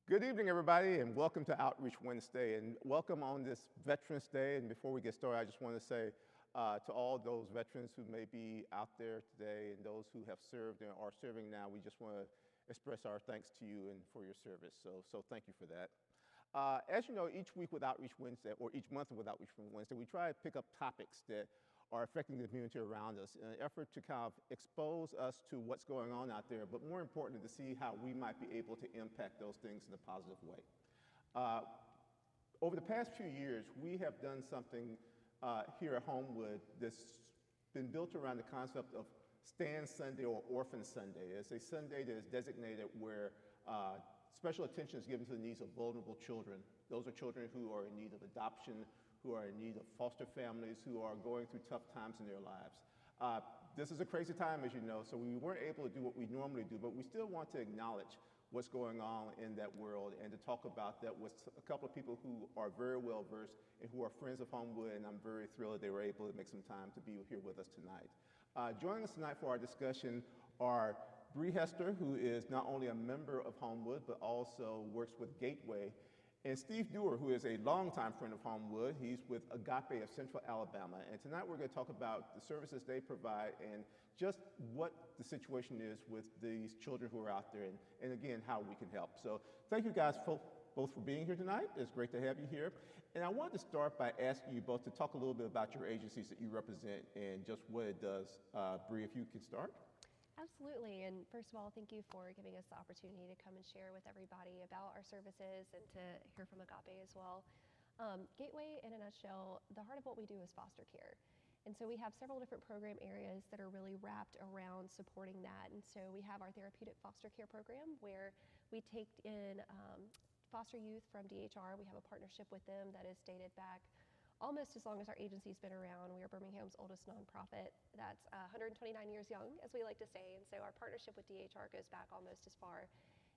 Good evening, everybody, and welcome to Outreach Wednesday, and welcome on this Veterans Day. And before we get started, I just want to say to all those veterans who may be out there today and those who have served and are serving now, we just want to express our thanks to you and for your service. So thank you for that. As you know, each week with Outreach Wednesday, or each month with Outreach Wednesday, we try to pick up topics that are affecting the community around us in an effort to kind of expose us to what's going on out there, but more importantly, to see how we might be able to impact those things in a positive way. Over the past few years, we have done something here at Homewood that's been built around the concept of Stand Sunday or Orphan Sunday. It's a Sunday that is designated where special attention is given to the needs of vulnerable children. Those are children who are in need of adoption, who are in need of foster families, who are going through tough times in their lives. This is a crazy time, as you know, so we weren't able to do what we normally do, but we still want to acknowledge what's going on in that world and to talk about that with a couple of people who are very well versed and who are friends of Homewood, and I'm very thrilled that they were able to make some time to be here with us tonight. Joining us tonight for our discussion are BREE HESTER, who is not only a member of Homewood, but also works with Gateway, and Steve DUER, who is a longtime friend of Homewood. He's with Agape of Central Alabama. And tonight we're going to talk about the services they provide and just what the situation is with these children who are out there and again, how we can help. So thank you guys both for being here tonight. It's great to have you here. And I wanted to start by asking you both to talk a little bit about your agencies that you represent and just what it does. BREE, if you can start. Absolutely, and first of all, thank you for giving us the opportunity to come and share with everybody about our services and to hear from Agape as well. Gateway, in a nutshell, the heart of what we do is foster care. And so we have several different program areas that are really wrapped around supporting that. And so we have our therapeutic foster care program where we take in foster youth from DHR. We have a partnership with them that is dated back almost as long as our agency's been around. We are Birmingham's oldest nonprofit. That's 129 years young, as we like to say. And so our partnership with DHR goes back almost as far.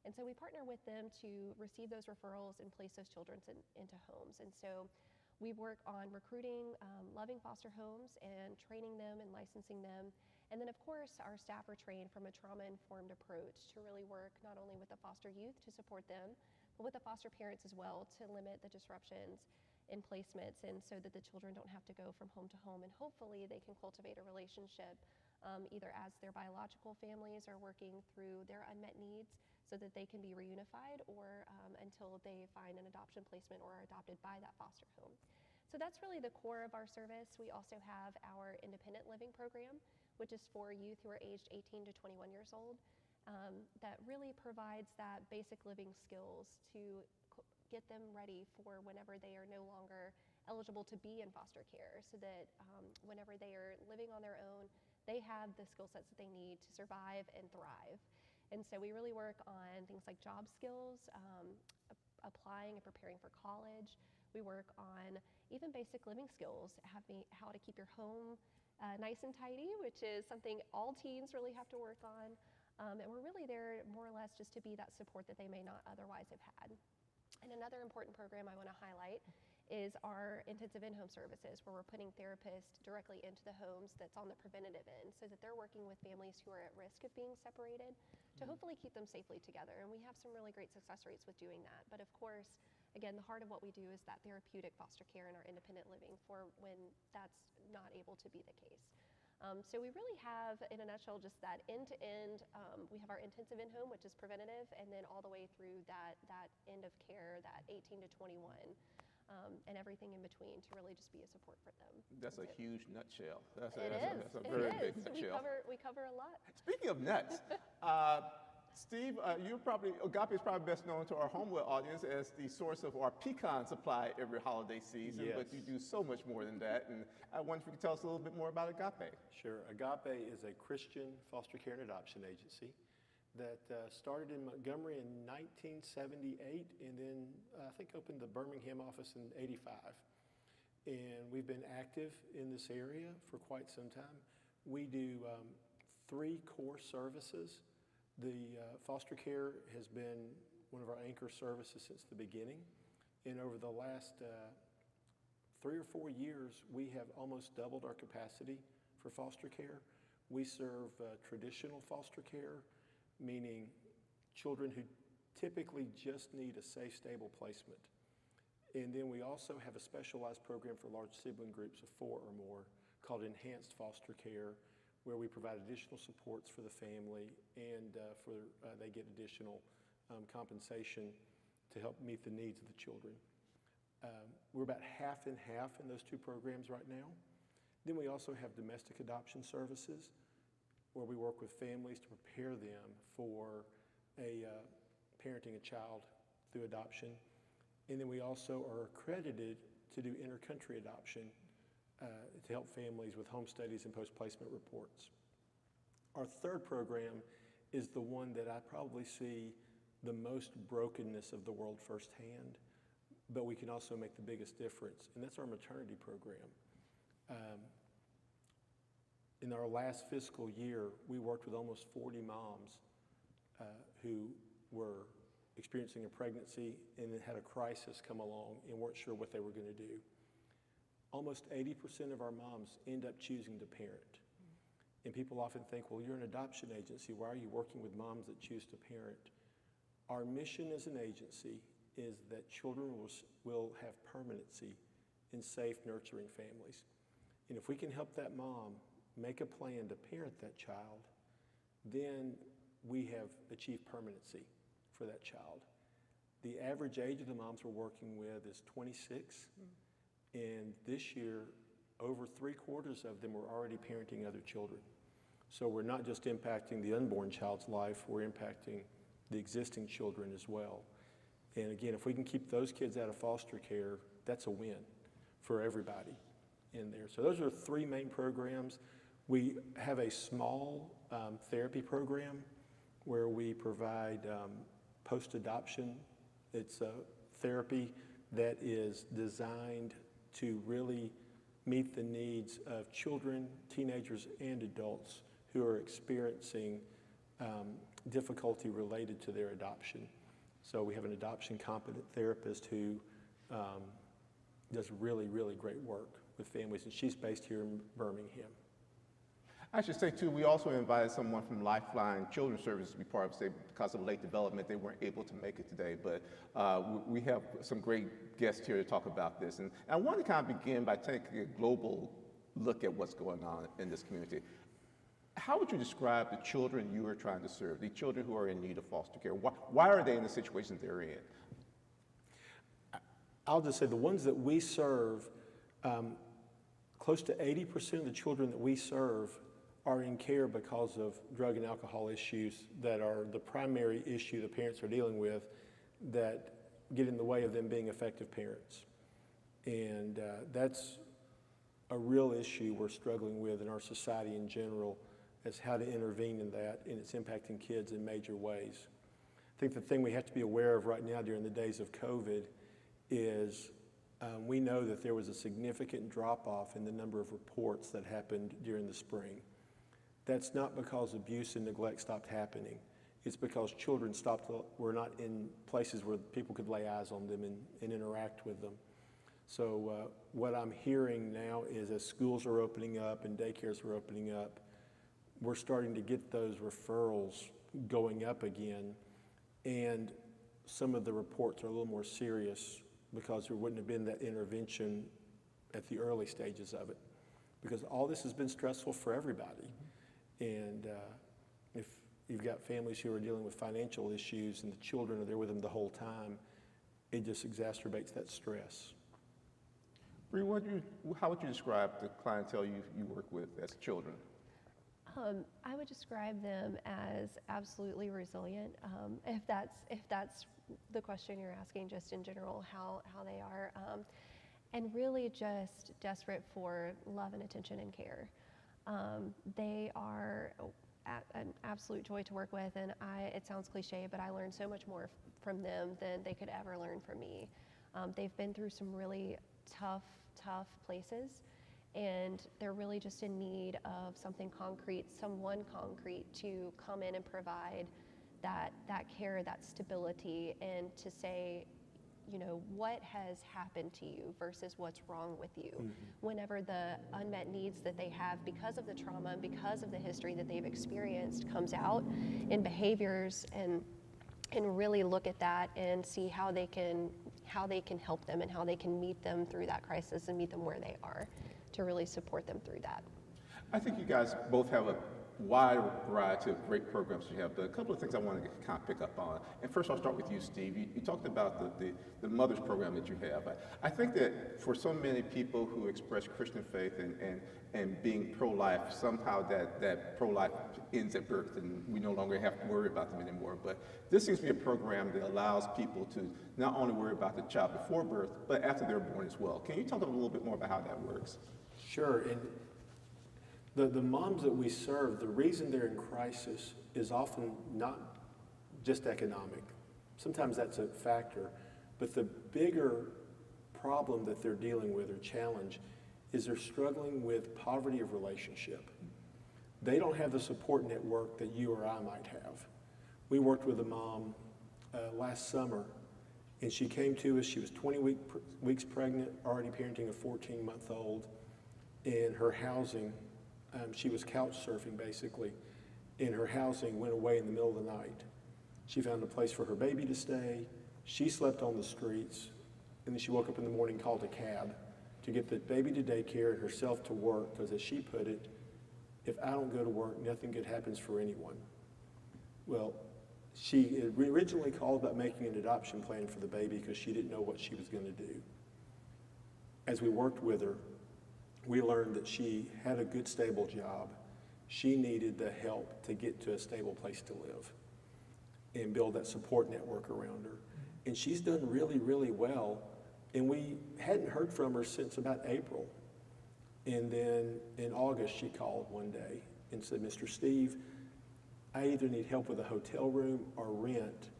And so we partner with them to receive those referrals and place those children into homes. And so we work on recruiting loving foster homes and training them and licensing them. And then of course, our staff are trained from a trauma-informed approach to really work not only with the foster youth to support them, but with the foster parents as well to limit the disruptions in placements and so that the children don't have to go from home to home, and hopefully they can cultivate a relationship either as their biological families are working through their unmet needs so that they can be reunified, or until they find an adoption placement or are adopted by that foster home. So that's really the core of our service. We also have our independent living program, which is for youth who are aged 18 to 21 years old, that really provides that basic living skills to get them ready for whenever they are no longer eligible to be in foster care, so that whenever they are living on their own, they have the skill sets that they need to survive and thrive. And so we really work on things like job skills, applying and preparing for college. We work on even basic living skills, how to keep your home nice and tidy, which is something all teens really have to work on. And we're really there more or less just to be that support that they may not otherwise have had. And another important program I want to highlight is our intensive in-home services, where we're putting therapists directly into the homes that's on the preventative end, so that they're working with families who are at risk of being separated to hopefully keep them safely together. And we have some really great success rates with doing that. But of course, again, the heart of what we do is that therapeutic foster care and our independent living for when that's not able to be the case. So we really have, in a nutshell, just that end-to-end. We have our intensive in-home, which is preventative, and then all the way through that end of care, that 18 to 21, and everything in between to really just be a support for them. That's a huge nutshell. That's a very big nutshell. We cover a lot. Speaking of nuts, Steve, Agape is probably best known to our Homewood audience as the source of our pecan supply every holiday season, Yes. But you do so much more than that. And I wonder if you could tell us a little bit more about Agape. Sure. Agape is a Christian foster care and adoption agency that started in Montgomery in 1978 and then I think opened the Birmingham office in '85. And we've been active in this area for quite some time. We do 3 core services. The foster care has been one of our anchor services since the beginning. And over the last 3 or 4 years, we have almost doubled our capacity for foster care. We serve traditional foster care, meaning children who typically just need a safe, stable placement. And then we also have a specialized program for large sibling groups of 4 or more called Enhanced Foster Care, where we provide additional supports for the family and they get additional compensation to help meet the needs of the children. We're about half and half in those 2 programs right now. Then we also have domestic adoption services, where we work with families to prepare them for parenting a child through adoption. And then we also are accredited to do inter-country adoption to help families with home studies and post-placement reports. Our 3rd program is the one that I probably see the most brokenness of the world firsthand, but we can also make the biggest difference, and that's our maternity program. In our last fiscal year, we worked with almost 40 moms who were experiencing a pregnancy and then had a crisis come along and weren't sure what they were going to do. Almost 80% of our moms end up choosing to parent. And people often think, well, you're an adoption agency. Why are you working with moms that choose to parent? Our mission as an agency is that children will have permanency in safe, nurturing families. And if we can help that mom make a plan to parent that child, then we have achieved permanency for that child. The average age of the moms we're working with is 26, and this year, over 3/4 of them were already parenting other children. So we're not just impacting the unborn child's life, we're impacting the existing children as well. And again, if we can keep those kids out of foster care, that's a win for everybody in there. So those are 3 main programs. We have a small therapy program where we provide post-adoption. It's a therapy that is designed to really meet the needs of children, teenagers, and adults who are experiencing difficulty related to their adoption. So we have an adoption competent therapist who does really, really great work with families, and she's based here in Birmingham. I should say, too, we also invited someone from Lifeline Children's Services to be part of it. Because of late development, they weren't able to make it today, but we have some great guests here to talk about this. And I want to kind of begin by taking a global look at what's going on in this community. How would you describe the children you are trying to serve, the children who are in need of foster care? Why are they in the situation they're in? I'll just say the ones that we serve, close to 80% of the children that we serve are in care because of drug and alcohol issues that are the primary issue the parents are dealing with that get in the way of them being effective parents. And that's a real issue we're struggling with in our society in general, as how to intervene in that, and it's impacting kids in major ways. I think the thing we have to be aware of right now during the days of COVID is we know that there was a significant drop-off in the number of reports that happened during the spring. That's not because abuse and neglect stopped happening. It's because children were not in places where people could lay eyes on them and interact with them. So what I'm hearing now is as schools are opening up and daycares are opening up, we're starting to get those referrals going up again, and some of the reports are a little more serious because there wouldn't have been that intervention at the early stages of it, because all this has been stressful for everybody. And if you've got families who are dealing with financial issues and the children are there with them the whole time, it just exacerbates that stress. BREE, how would you describe the clientele you work with as children? I would describe them as absolutely resilient. If that's the question you're asking, just in general, how they are, and really just desperate for love and attention and care. They are an absolute joy to work with, and it sounds cliche, but I learned so much more from them than they could ever learn from me. They've been through some really tough places, and they're really just in need of something concrete, someone concrete to come in and provide that care, that stability, and to say, you know, what has happened to you versus what's wrong with you. Mm-hmm. Whenever the unmet needs that they have because of the trauma and because of the history that they've experienced comes out in behaviors and and really look at that and see how they can help them and how they can meet them through that crisis and meet them where they are to really support them through that. I think you guys both have a wide variety of great programs you have, but a couple of things I want to kind of pick up on. And first I'll start with you, Steve. You talked about the Mothers Program that you have. I think that for so many people who express Christian faith and being pro-life, somehow that pro-life ends at birth and we no longer have to worry about them anymore. But this seems to be a program that allows people to not only worry about the child before birth, but after they're born as well. Can you talk a little bit more about how that works? Sure. And the moms that we serve, the reason they're in crisis is often not just economic. Sometimes that's a factor, but the bigger problem that they're dealing with or challenge is they're struggling with poverty of relationship. They don't have the support network that you or I might have. We worked with a mom last summer, and she came to us. She was 20 weeks pregnant, already parenting a 14-month-old, and her housing, she was couch surfing basically, and her housing went away in the middle of the night. She found a place for her baby to stay. She slept on the streets, and then she woke up in the morning and called a cab to get the baby to daycare and herself to work, because as she put it, if I don't go to work, nothing good happens for anyone. Well, she originally called about making an adoption plan for the baby because she didn't know what she was going to do. As we worked with her, we learned that she had a good, stable job. She needed the help to get to a stable place to live and build that support network around her. And she's done really, really well. And we hadn't heard from her since about April. And then in August, she called one day and said, Mr. Steve, I either need help with a hotel room or rent.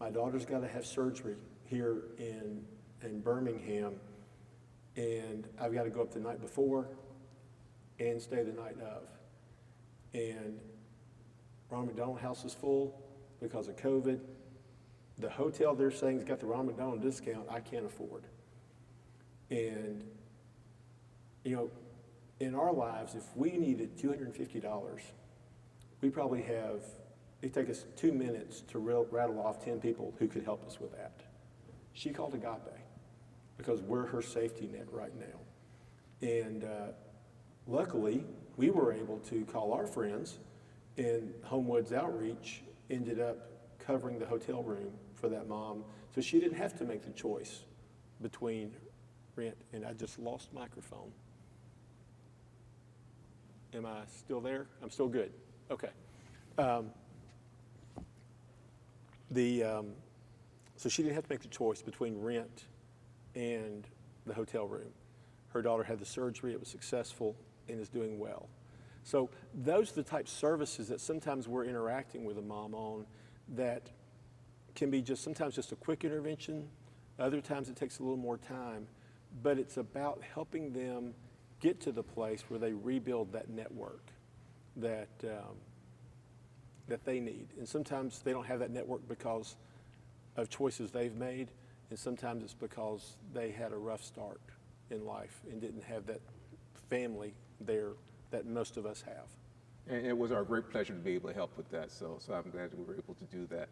My daughter's got to have surgery here in Birmingham, and I've got to go up the night before and stay the night of. And Ronald McDonald House is full because of COVID. The hotel they're saying has got the Ronald McDonald discount I can't afford. And, you know, in our lives, if we needed $250, we probably have, it'd take us 2 minutes to rattle off 10 people who could help us with that. She called Agape because we're her safety net right now. And luckily, we were able to call our friends, and Homewoods Outreach ended up covering the hotel room for that mom, so she didn't have to make the choice between rent, and I just lost microphone. Am I still there? I'm still good. Okay. So she didn't have to make the choice between rent and the hotel room. Her daughter had the surgery, it was successful, and is doing well. So those are the type of services that sometimes we're interacting with a mom on that can be just sometimes just a quick intervention, other times it takes a little more time, but it's about helping them get to the place where they rebuild that network that they need. And sometimes they don't have that network because of choices they've made, and sometimes it's because they had a rough start in life and didn't have that family there that most of us have. And it was our great pleasure to be able to help with that, so I'm glad we were able to do that.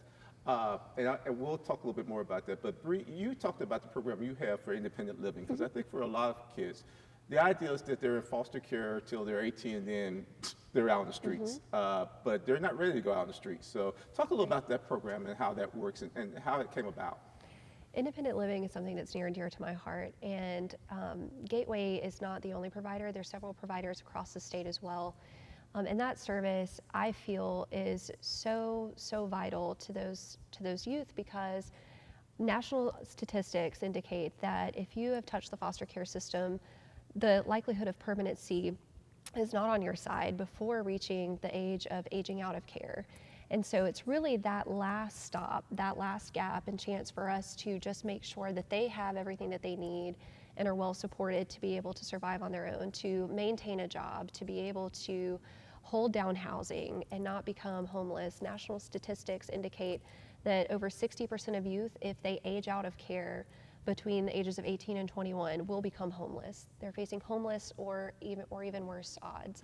And we'll talk a little bit more about that, but BREE, you talked about the program you have for independent living, because I think for a lot of kids, the idea is that they're in foster care till they're 18 and then they're out on the streets, but they're not ready to go out on the streets. So talk a little about that program and how that works and how it came about. Independent living is something that's near and dear to my heart, and Gateway is not the only provider. There's several providers across the state as well. And that service, I feel, is so vital to those youth, because national statistics indicate that if you have touched the foster care system, the likelihood of permanency is not on your side before reaching the age of aging out of care. And so it's really that last stop, that last gap and chance for us to just make sure that they have everything that they need and are well supported to be able to survive on their own, to maintain a job, to be able to hold down housing and not become homeless. National statistics indicate that over 60% of youth, if they age out of care between the ages of 18 and 21, will become homeless. They're facing homeless or even worse odds.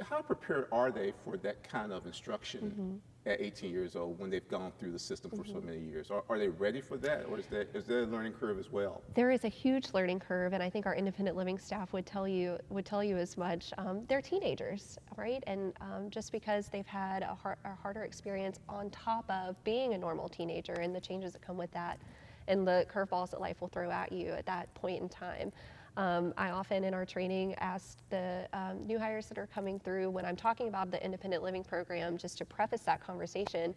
How prepared are they for that kind of instruction at 18 years old when they've gone through the system for so many years? Are they ready for that, or is there a learning curve as well? There is a huge learning curve, and I think our independent living staff would tell you as much. They're teenagers, right? And just because they've had a harder experience on top of being a normal teenager and the changes that come with that, and the curveballs that life will throw at you at that point in time. I often in our training ask the new hires that are coming through, when I'm talking about the independent living program, just to preface that conversation,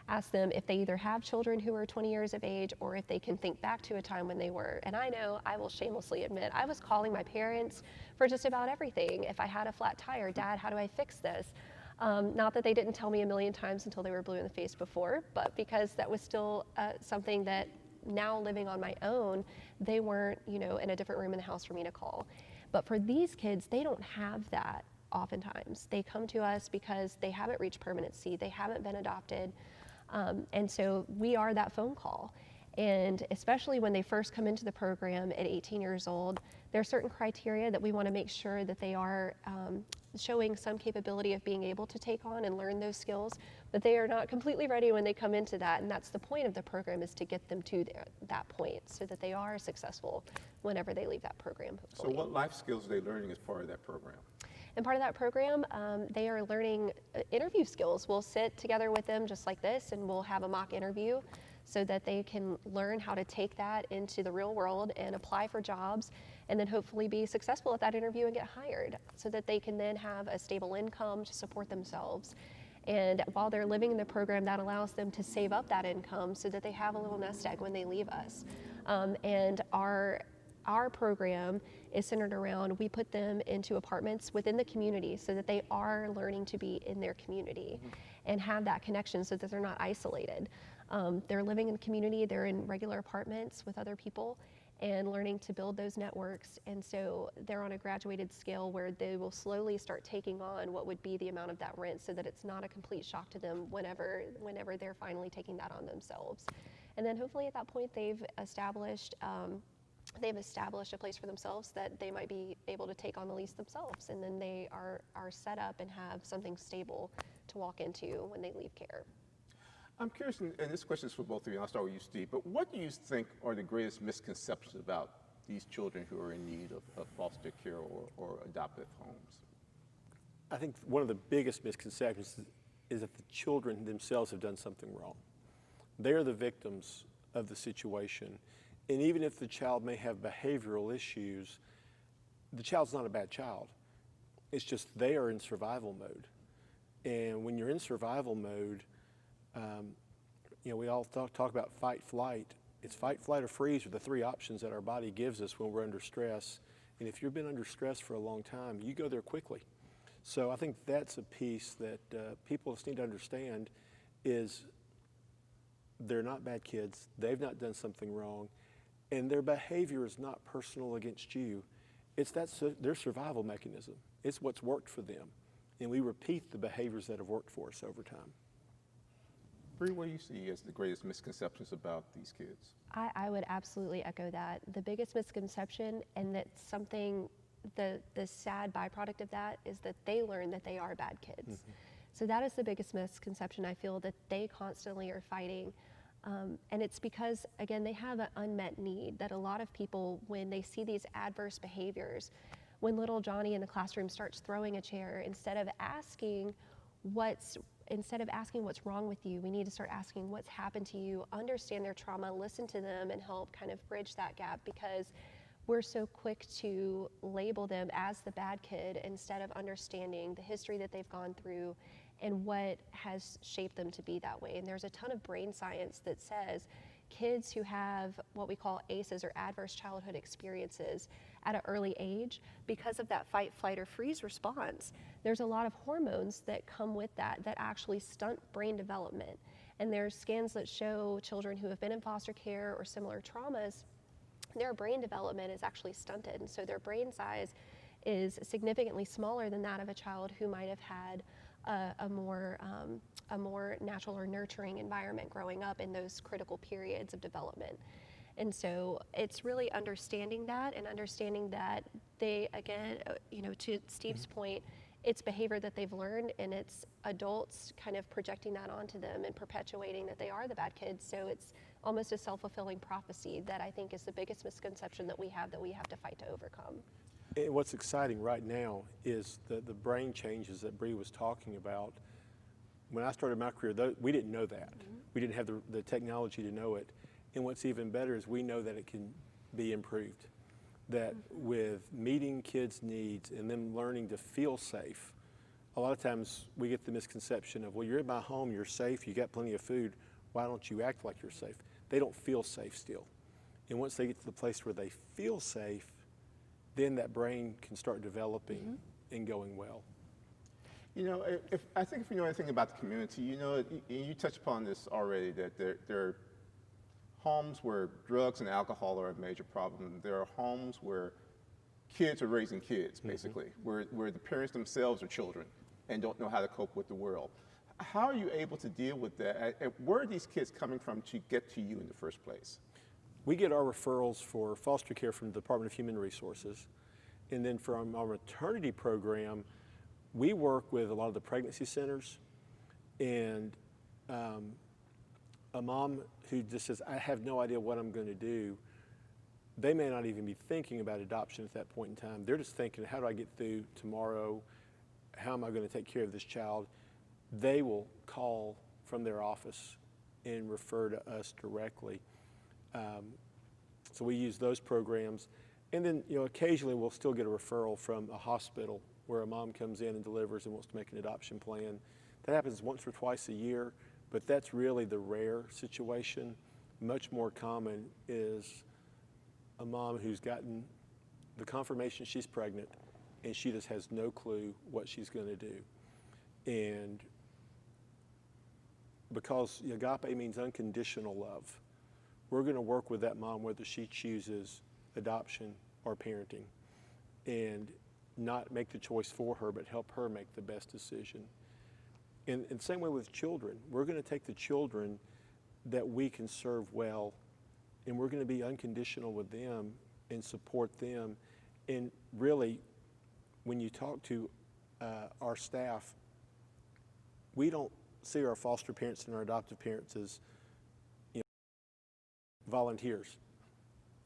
ask them if they either have children who are 20 years of age or if they can think back to a time when they were. And I know, I will shamelessly admit, I was calling my parents for just about everything. If I had a flat tire, Dad, how do I fix this? Not that they didn't tell me a million times until they were blue in the face before, but because that was still something that now living on my own, they weren't, in a different room in the house for me to call. But for these kids, they don't have that oftentimes. They come to us because they haven't reached permanency, they haven't been adopted, and so we are that phone call. And especially when they first come into the program at 18 years old, there are certain criteria that we want to make sure that they are showing some capability of being able to take on and learn those skills, but they are not completely ready when they come into that. And that's the point of the program, is to get them to that point so that they are successful whenever they leave that program. Hopefully. So what life skills are they learning as part of that program? And part of that program, they are learning interview skills. We'll sit together with them just like this, and we'll have a mock interview so that they can learn how to take that into the real world and apply for jobs, and then hopefully be successful at that interview and get hired, so that they can then have a stable income to support themselves. And while they're living in the program, that allows them to save up that income so that they have a little nest egg when they leave us. And our program is centered around, we put them into apartments within the community so that they are learning to be in their community and have that connection so that they're not isolated. They're living in the community, they're in regular apartments with other people and learning to build those networks. And so they're on a graduated scale where they will slowly start taking on what would be the amount of that rent, so that it's not a complete shock to them whenever they're finally taking that on themselves. And then hopefully at that point they've established a place for themselves that they might be able to take on the lease themselves, and then they are set up and have something stable to walk into when they leave care. I'm curious, and this question is for both of you, I'll start with you, Steve, but what do you think are the greatest misconceptions about these children who are in need of foster care or adoptive homes? I think one of the biggest misconceptions is that the children themselves have done something wrong. They're the victims of the situation. And even if the child may have behavioral issues, the child's not a bad child. It's just they are in survival mode. And when you're in survival mode, we all talk about fight, flight. It's fight, flight, or freeze are the three options that our body gives us when we're under stress. And if you've been under stress for a long time, you go there quickly. So I think that's a piece that people just need to understand, is they're not bad kids. They've not done something wrong. And their behavior is not personal against you. It's their survival mechanism. It's what's worked for them. And we repeat the behaviors that have worked for us over time. BREE, what do you see as the greatest misconceptions about these kids? I would absolutely echo that. The biggest misconception, and that's something, the sad byproduct of that, is that they learn that they are bad kids. Mm-hmm. So that is the biggest misconception I feel that they constantly are fighting. And it's because, again, they have an unmet need that a lot of people, when they see these adverse behaviors, when little Johnny in the classroom starts throwing a chair, instead of asking what's wrong with you, we need to start asking what's happened to you, understand their trauma, listen to them, and help kind of bridge that gap, because we're so quick to label them as the bad kid instead of understanding the history that they've gone through and what has shaped them to be that way. And there's a ton of brain science that says kids who have what we call ACEs, or adverse childhood experiences, at an early age, because of that fight, flight, or freeze response, there's a lot of hormones that come with that actually stunt brain development. And there's scans that show children who have been in foster care or similar traumas, their brain development is actually stunted. And so their brain size is significantly smaller than that of a child who might have had a more natural or nurturing environment growing up in those critical periods of development. And so it's really understanding that, and understanding that they, again, to Steve's point, it's behavior that they've learned, and it's adults kind of projecting that onto them and perpetuating that they are the bad kids. So it's almost a self-fulfilling prophecy that I think is the biggest misconception that we have to fight to overcome. And what's exciting right now is the brain changes that Bree was talking about. When I started my career, we didn't know that. We didn't have the technology to know it. And what's even better is we know that it can be improved. That with meeting kids' needs and them learning to feel safe, a lot of times we get the misconception of, well, you're in my home, you're safe, you got plenty of food, why don't you act like you're safe? They don't feel safe still. And once they get to the place where they feel safe, then that brain can start developing and going well. You know, I think if you know anything about the community, you know, you touched upon this already, that there are homes where drugs and alcohol are a major problem. There are homes where kids are raising kids, basically, where the parents themselves are children and don't know how to cope with the world. How are you able to deal with that? Where are these kids coming from to get to you in the first place? We get our referrals for foster care from the Department of Human Resources. And then from our maternity program, we work with a lot of the pregnancy centers, and a mom who just says, I have no idea what I'm going to do, they may not even be thinking about adoption at that point in time. They're just thinking, how do I get through tomorrow? How am I going to take care of this child? They will call from their office and refer to us directly. So we use those programs. And then, you know, occasionally we'll still get a referral from a hospital where a mom comes in and delivers and wants to make an adoption plan. That happens once or twice a year, but that's really the rare situation. Much more common is a mom who's gotten the confirmation she's pregnant and she just has no clue what she's going to do. And because Agape means unconditional love, we're going to work with that mom whether she chooses adoption or parenting, and not make the choice for her, but help her make the best decision. And same way with children. We're going to take the children that we can serve well, and we're going to be unconditional with them and support them. And really, when you talk to our staff, we don't see our foster parents and our adoptive parents as volunteers.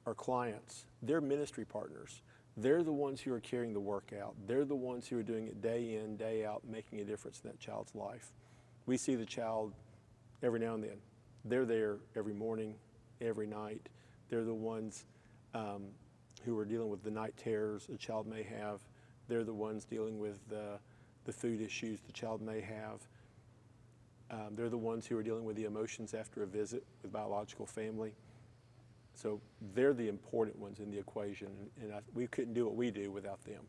Our clients, they're ministry partners. They're the ones who are carrying the work out. They're the ones who are doing it day in, day out, making a difference in that child's life. We see the child every now and then. They're there every morning, every night. They're the ones who are dealing with the night terrors a child may have. They're the ones dealing with the food issues the child may have. They're the ones who are dealing with the emotions after a visit with biological family. So they're the important ones in the equation, and we couldn't do what we do without them.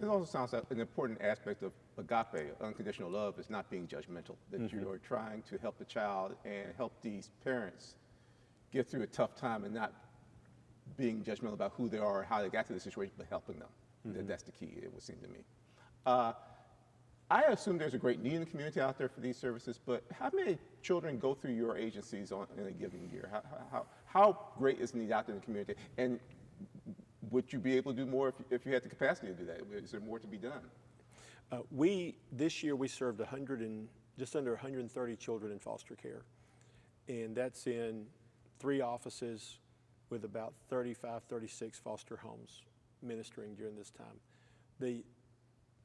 It also sounds like an important aspect of Agape, unconditional love, is not being judgmental, that you are trying to help the child and help these parents get through a tough time and not being judgmental about who they are or how they got to the situation, but helping them. That's the key, it would seem to me. I assume there's a great need in the community out there for these services, but how many children go through your agencies in a given year? How great is the need out there in the community? And would you be able to do more if you had the capacity to do that? Is there more to be done? This year we served just under 130 children in foster care. And that's in 3 offices with about 35, 36 foster homes ministering during this time.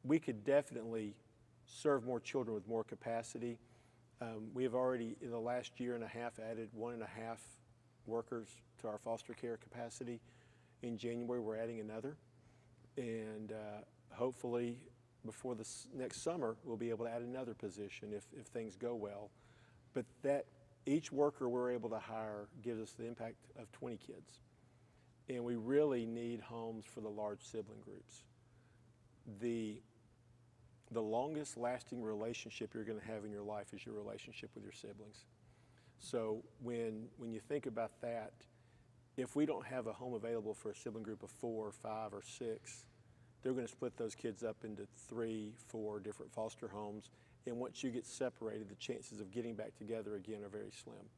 We could definitely serve more children with more capacity. We have already, in the last year and a half, added 1.5 workers to our foster care capacity. In January, we're adding another. And hopefully, before the next summer, we'll be able to add another position if things go well. But each worker we're able to hire gives us the impact of 20 kids. And we really need homes for the large sibling groups. The longest lasting relationship you're going to have in your life is your relationship with your siblings. So when you think about that, if we don't have a home available for a sibling group of 4 or 5 or 6, they're going to split those kids up into 3, 4 different foster homes. And once you get separated, the chances of getting back together again are very slim.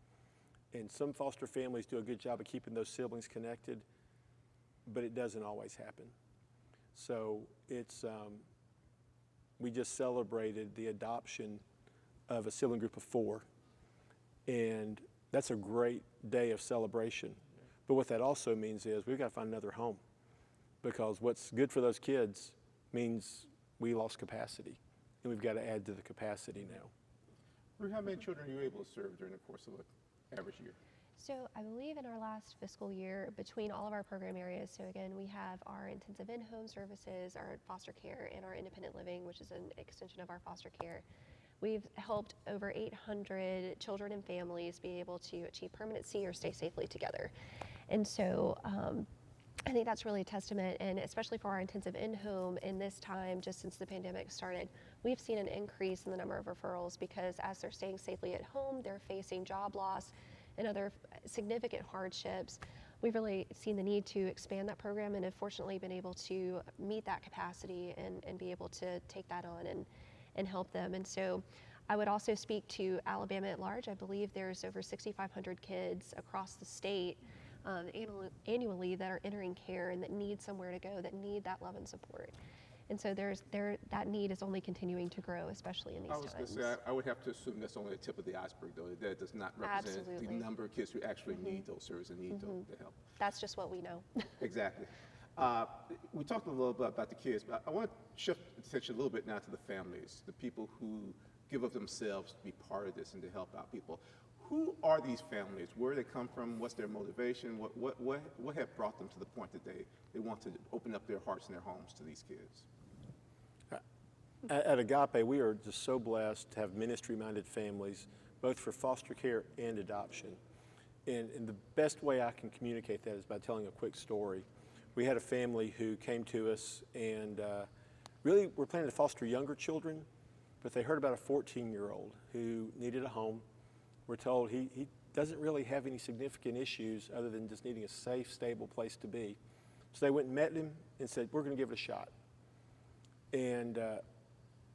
And some foster families do a good job of keeping those siblings connected, but it doesn't always happen. So we just celebrated the adoption of a sibling group of 4. And that's a great day of celebration. But what that also means is we've got to find another home, because what's good for those kids means we lost capacity, and we've got to add to the capacity now. Ruth, how many children are you able to serve during the course of an average year? So I believe in our last fiscal year, between all of our program areas, so again, we have our intensive in-home services, our foster care, and our independent living, which is an extension of our foster care. We've helped over 800 children and families be able to achieve permanency or stay safely together. And so I think that's really a testament, and especially for our intensive in-home in this time, just since the pandemic started, we've seen an increase in the number of referrals, because as they're staying safely at home, they're facing job loss and other significant hardships. We've really seen the need to expand that program, and have fortunately been able to meet that capacity and be able to take that on and help them. And so I would also speak to Alabama at large. I believe there's over 6,500 kids across the state annually that are entering care and that need somewhere to go, that need that love and support. And so that need is only continuing to grow, especially in these times. I was going to say, I would have to assume that's only the tip of the iceberg, though. That does not represent Absolutely. the number of kids who actually need those services and need the help. That's just what we know. Exactly. We talked a little bit about the kids, but I want to shift attention a little bit now to the families, the people who give of themselves to be part of this and to help out people. Who are these families? Where do they come from? What's their motivation? What have brought them to the point that they want to open up their hearts and their homes to these kids? At Agape, we are just so blessed to have ministry-minded families, both for foster care and adoption. And the best way I can communicate that is by telling a quick story. We had a family who came to us and really were planning to foster younger children, but they heard about a 14-year-old who needed a home. We're told he doesn't really have any significant issues other than just needing a safe, stable place to be. So they went and met him and said, we're going to give it a shot. And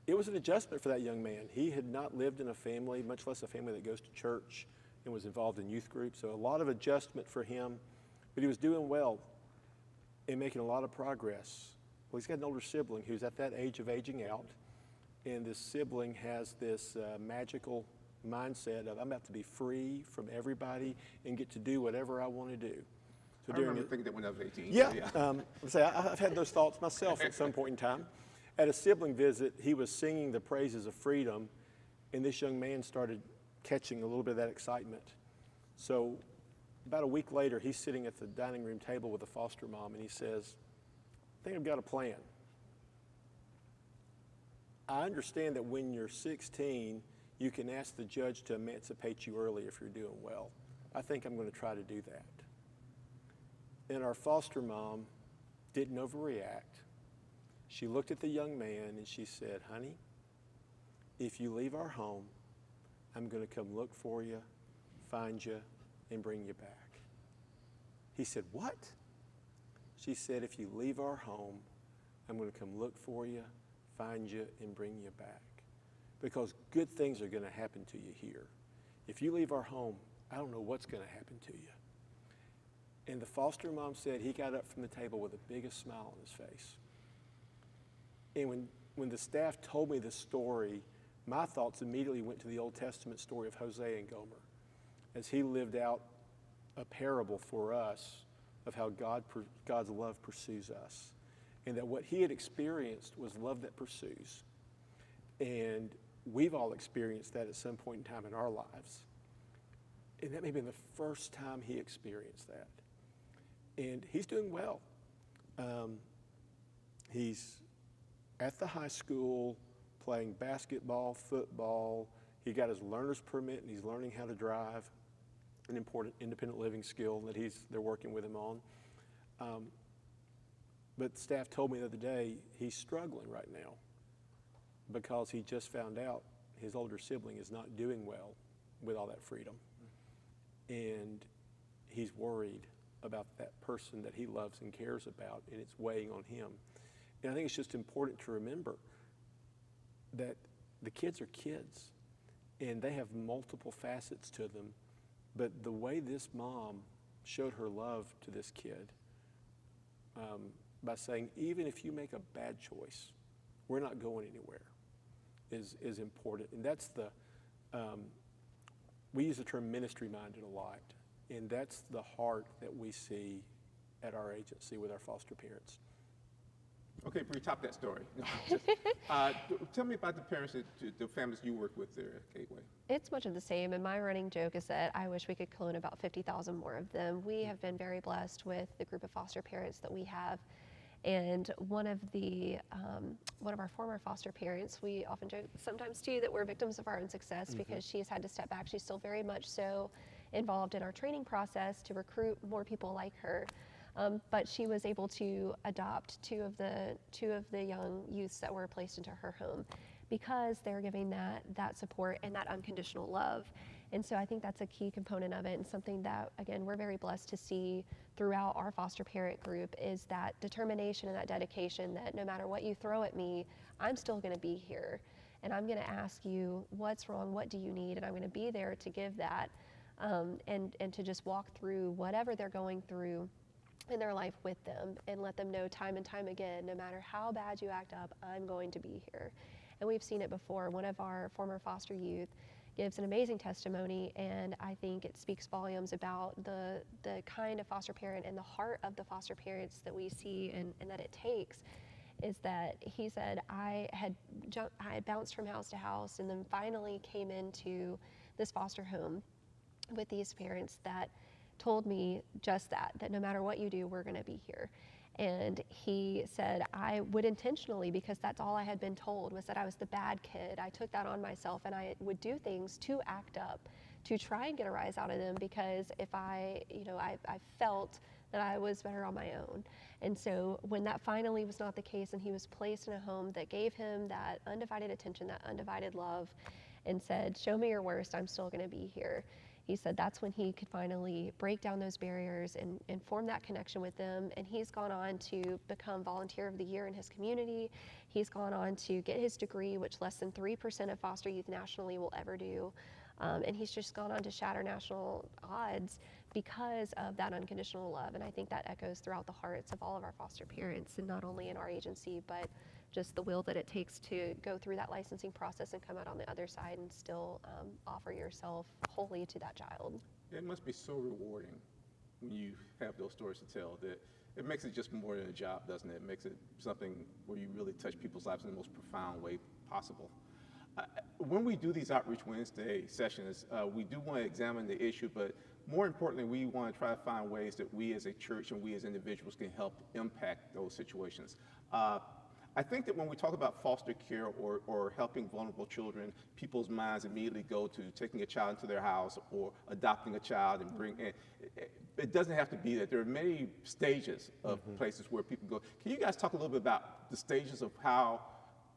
it was an adjustment for that young man. He had not lived in a family, much less a family that goes to church and was involved in youth groups. So a lot of adjustment for him, but he was doing well and making a lot of progress. Well, he's got an older sibling who's at that age of aging out, and this sibling has this magical mindset of, I'm about to be free from everybody and get to do whatever I want to do. So I remember thinking that when I was 18. Yeah, I've had those thoughts myself at some point in time. At a sibling visit, he was singing the praises of freedom, and this young man started catching a little bit of that excitement. So about a week later, he's sitting at the dining room table with a foster mom, and he says, I think I've got a plan. I understand that when you're 16, you can ask the judge to emancipate you early if you're doing well. I think I'm going to try to do that. And our foster mom didn't overreact. She looked at the young man and she said, honey, if you leave our home, I'm going to come look for you, find you, and bring you back. He said, what? She said, if you leave our home, I'm going to come look for you, find you, and bring you back. Because good things are going to happen to you here. If you leave our home, I don't know what's going to happen to you. And the foster mom said he got up from the table with the biggest smile on his face. And when the staff told me this story, my thoughts immediately went to the Old Testament story of Hosea and Gomer, as he lived out a parable for us of how God's love pursues us, and that what he had experienced was love that pursues. And we've all experienced that at some point in time in our lives. And that may have been the first time he experienced that. And he's doing well. He's at the high school playing basketball, football. He got his learner's permit and he's learning how to drive, an important independent living skill that they're working with him on. But staff told me the other day he's struggling right now because he just found out his older sibling is not doing well with all that freedom. And he's worried about that person that he loves and cares about, and it's weighing on him. And I think it's just important to remember that the kids are kids, and they have multiple facets to them. But the way this mom showed her love to this kid by saying, even if you make a bad choice, we're not going anywhere. is important. And that's we use the term ministry-minded a lot, and that's the heart that we see at our agency with our foster parents. Okay, Bree, top that story. Tell me about the parents, the families you work with there at Gateway. It's much of the same, and my running joke is that I wish we could clone about 50,000 more of them. We have been very blessed with the group of foster parents that we have, and one of our former foster parents, we often joke sometimes too that we're victims of our own success because she's had to step back. She's still very much so involved in our training process to recruit more people like her. But she was able to adopt two of the young youths that were placed into her home because they're giving that support and that unconditional love. And so I think that's a key component of it, and something that, again, we're very blessed to see throughout our foster parent group is that determination and that dedication that no matter what you throw at me, I'm still going to be here. And I'm going to ask you, what's wrong? What do you need? And I'm going to be there to give that and to just walk through whatever they're going through in their life with them and let them know time and time again, no matter how bad you act up, I'm going to be here. And we've seen it before. One of our former foster youth gives an amazing testimony, and I think it speaks volumes about the kind of foster parent and the heart of the foster parents that we see and that it takes, is that he said, I had bounced from house to house and then finally came into this foster home with these parents that told me just that no matter what you do, we're going to be here. And he said, I would intentionally, because that's all I had been told, was that I was the bad kid. I took that on myself, and I would do things to act up, to try and get a rise out of them, because if I felt that I was better on my own. And so when that finally was not the case, and he was placed in a home that gave him that undivided attention, that undivided love, and said, show me your worst, I'm still going to be here. He said that's when he could finally break down those barriers and form that connection with them. And he's gone on to become Volunteer of the Year in his community. He's gone on to get his degree, which less than 3% of foster youth nationally will ever do. And he's just gone on to shatter national odds because of that unconditional love. And I think that echoes throughout the hearts of all of our foster parents, and not only in our agency, but just the will that it takes to go through that licensing process and come out on the other side and still offer yourself wholly to that child. It must be so rewarding when you have those stories to tell, that it makes it just more than a job, doesn't it? It makes it something where you really touch people's lives in the most profound way possible. When we do these Outreach Wednesday sessions, we do want to examine the issue, but more importantly, we want to try to find ways that we as a church and we as individuals can help impact those situations. I think that when we talk about foster care or helping vulnerable children, people's minds immediately go to taking a child into their house or adopting a child and bring in. It doesn't have to be that. There are many stages of places where people go. Can you guys talk a little bit about the stages of how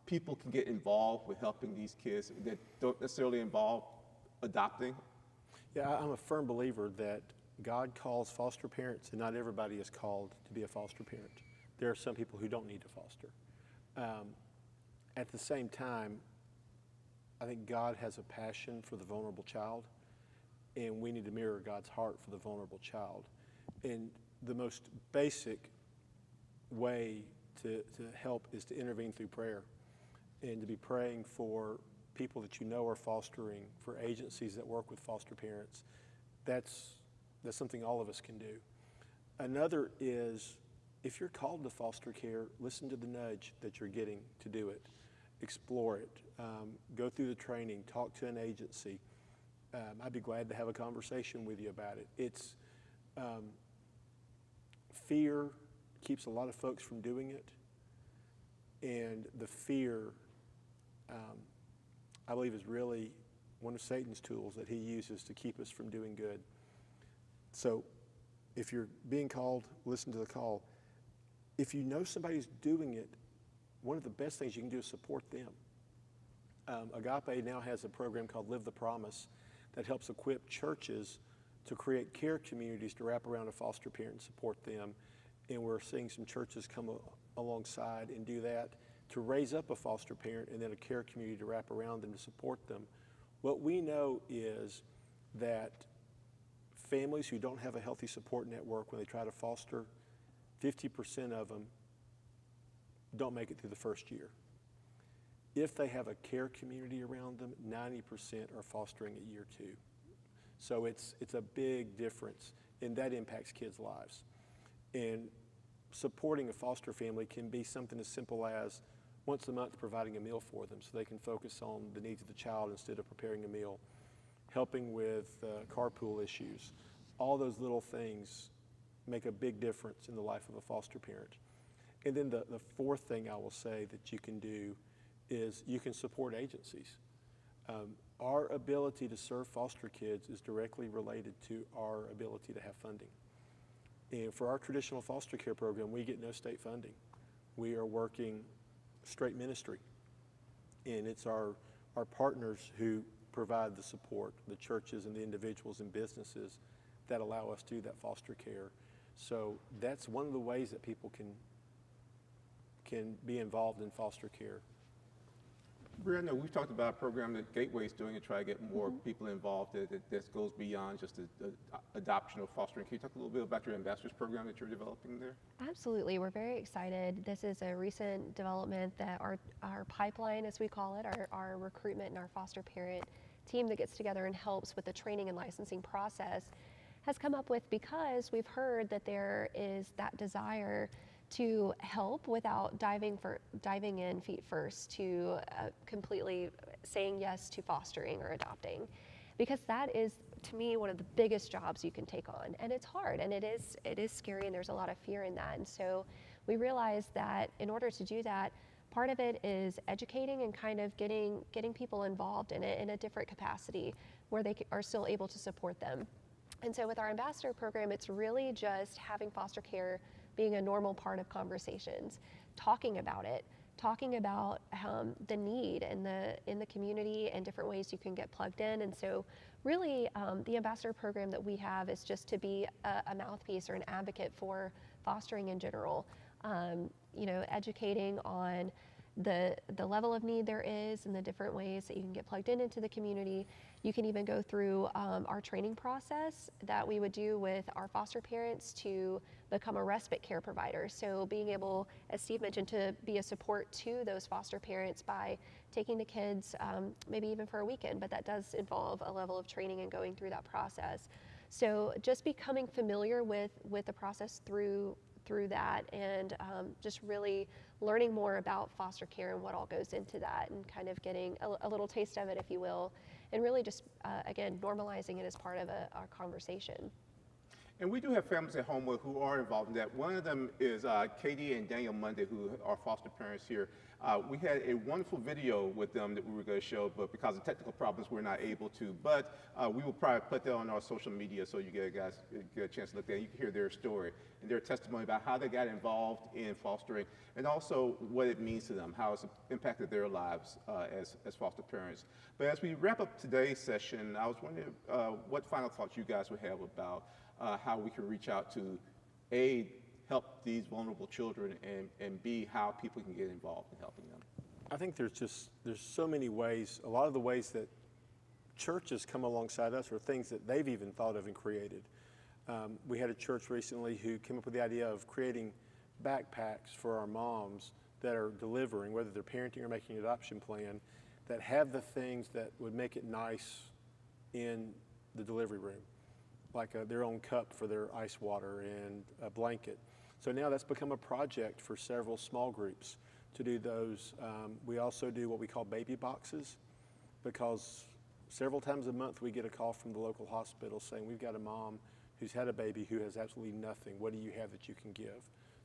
people can get involved with helping these kids that don't necessarily involve adopting? Yeah, I'm a firm believer that God calls foster parents, and not everybody is called to be a foster parent. There are some people who don't need to foster. At the same time, I think God has a passion for the vulnerable child, and we need to mirror God's heart for the vulnerable child. And the most basic way to help is to intervene through prayer, and to be praying for people that you know are fostering, for agencies that work with foster parents. That's something all of us can do. Another is, if you're called to foster care, listen to the nudge that you're getting to do it. Explore it. Go through the training. Talk to an agency. I'd be glad to have a conversation with you about it. It's fear keeps a lot of folks from doing it, and the fear, I believe, is really one of Satan's tools that he uses to keep us from doing good. So if you're being called, listen to the call. If you know somebody's doing it, one of the best things you can do is support them. Agape now has a program called Live the Promise that helps equip churches to create care communities to wrap around a foster parent and support them. And we're seeing some churches come alongside and do that to raise up a foster parent and then a care community to wrap around them to support them. What we know is that families who don't have a healthy support network when they try to foster, 50% of them don't make it through the first year. if they have a care community around them, 90% are fostering at year 2. So it's a big difference, and that impacts kids' lives. And supporting a foster family can be something as simple as once a month providing a meal for them so they can focus on the needs of the child instead of preparing a meal, helping with carpool issues. All those little things make a big difference in the life of a foster parent. And then the fourth thing I will say that you can do is you can support agencies. Our ability to serve foster kids is directly related to our ability to have funding. And for our traditional foster care program, we get no state funding. We are working straight ministry. And it's our partners who provide the support, the churches and the individuals and businesses that allow us to do that foster care. So that's one of the ways that people can be involved in foster care. BREE, I know we've talked about a program that Gateway is doing to try to get more people involved that goes beyond just the adoption of fostering. Can you talk a little bit about your ambassadors program that you're developing there? Absolutely. We're very excited. This is a recent development that our pipeline, as we call it, our recruitment and our foster parent team that gets together and helps with the training and licensing process has come up with, because we've heard that there is that desire to help without diving in feet first to completely saying yes to fostering or adopting, because that is, to me, one of the biggest jobs you can take on, and it's hard, and it is scary, and there's a lot of fear in that. And so we realized that in order to do that, part of it is educating and kind of getting people involved in it in a different capacity where they are still able to support them. And so with our ambassador program, it's really just having foster care being a normal part of conversations, talking about it, talking about the need in the community and different ways you can get plugged in. And so really the ambassador program that we have is just to be a mouthpiece or an advocate for fostering in general, educating on the level of need there is and the different ways that you can get plugged into the community. You can even go through our training process that we would do with our foster parents to become a respite care provider. So being able, as Steve mentioned, to be a support to those foster parents by taking the kids maybe even for a weekend, but that does involve a level of training and going through that process. So just becoming familiar with the process through that, and just really learning more about foster care and what all goes into that, and kind of getting a little taste of it, if you will, and really just, again, normalizing it as part of our conversation. And we do have families at Homewood who are involved in that. One of them is Katie and Daniel Monday, who are foster parents here. We had a wonderful video with them that we were going to show, but because of technical problems, we're not able to. But we will probably put that on our social media so you guys get a chance to look at it. You can hear their story and their testimony about how they got involved in fostering, and also what it means to them, how it's impacted their lives as foster parents. But as we wrap up today's session, I was wondering what final thoughts you guys would have about how we can reach out to A, help these vulnerable children, and B, how people can get involved in helping them. I think there's so many ways. A lot of the ways that churches come alongside us are things that they've even thought of and created. We had a church recently who came up with the idea of creating backpacks for our moms that are delivering, whether they're parenting or making an adoption plan, that have the things that would make it nice in the delivery room, like their own cup for their ice water and a blanket. So now that's become a project for several small groups to do those. We also do what we call baby boxes, because several times a month we get a call from the local hospital saying, we've got a mom who's had a baby who has absolutely nothing. What do you have that you can give?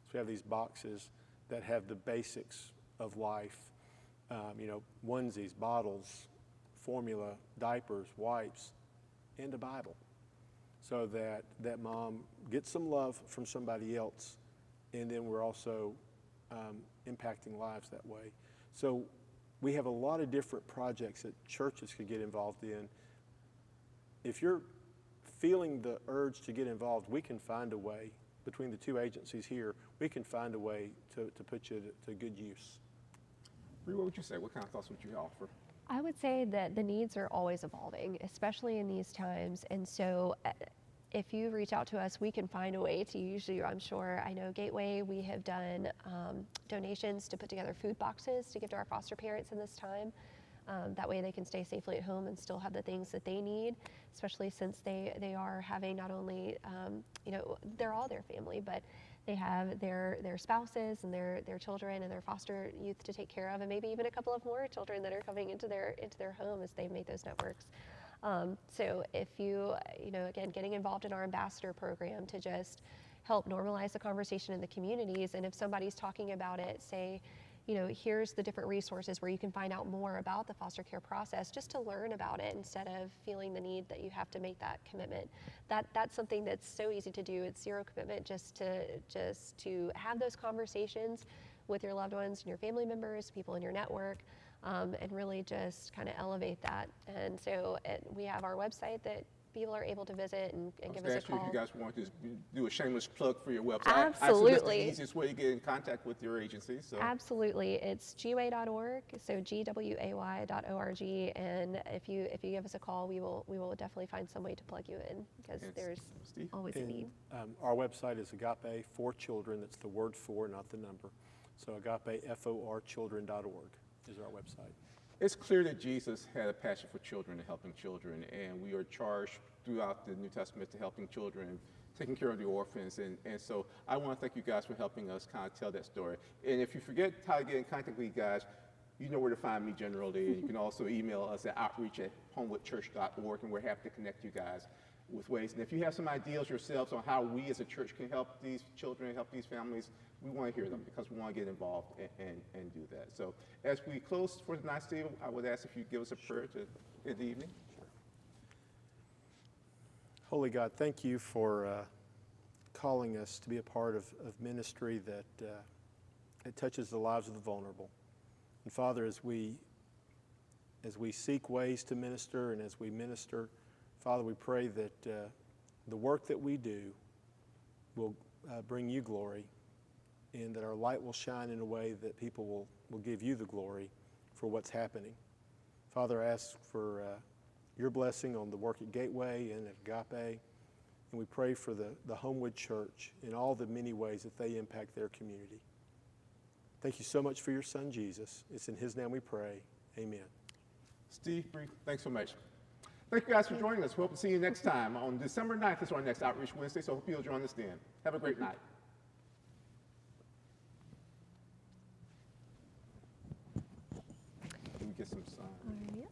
So we have these boxes that have the basics of life, onesies, bottles, formula, diapers, wipes, and a Bible, so that that mom gets some love from somebody else, and then we're also impacting lives that way. So we have a lot of different projects that churches could get involved in. If you're feeling the urge to get involved, we can find a way, between the two agencies here, we can find a way to put you to good use. BREE, what would you say? What kind of thoughts would you offer? I would say that the needs are always evolving, especially in these times. And so if you reach out to us, we can find a way to use you, I'm sure. I know Gateway, we have done donations to put together food boxes to give to our foster parents in this time. That way they can stay safely at home and still have the things that they need, especially since they are having not only, they're all their family, but they have their spouses and their children and their foster youth to take care of, and maybe even a couple of more children that are coming into their home as they make those networks. So if you, again, getting involved in our ambassador program to just help normalize the conversation in the communities, and if somebody's talking about it, say, here's the different resources where you can find out more about the foster care process, just to learn about it instead of feeling the need that you have to make that commitment. That's something that's so easy to do. It's zero commitment, just to have those conversations with your loved ones and your family members, people in your network, and really just kind of elevate that. And so we have our website that people are able to visit and give us a call. If you guys want to do a shameless plug for your website. Absolutely. That's the easiest way to get in contact with your agency. So. Absolutely. It's gway.org, so gway.org, and if you give us a call, we will definitely find some way to plug you in, because there's always a need. Our website is Agape for Children. That's the word for, not the number. So agapeforchildren.org is our website. It's clear that Jesus had a passion for children and helping children, and we are charged throughout the New Testament to helping children, taking care of the orphans, and so I want to thank you guys for helping us kind of tell that story. And if you forget how to get in contact with you guys, you know where to find me generally, and you can also email us at outreach@homewoodchurch.org, and we're happy to connect you guys with ways. And if you have some ideas yourselves on how we as a church can help these children, help these families, we want to hear them, because we want to get involved and do that. So as we close for tonight's table, I would ask if you give us a prayer to end the evening. Sure. Holy God, thank you for calling us to be a part of ministry that it touches the lives of the vulnerable. And Father, as we seek ways to minister, and as we minister, Father, we pray that the work that we do will bring you glory, and that our light will shine in a way that people will give you the glory for what's happening. Father, I ask for your blessing on the work at Gateway and at Agape, and we pray for the Homewood Church in all the many ways that they impact their community. Thank you so much for your son, Jesus. It's in his name we pray. Amen. Steve, BREE, thanks so much. Thank you guys for joining us. We hope to see you next time. On December 9th is our next Outreach Wednesday, so I hope you'll join us then. Have a great night. Let me get some signs. Yeah.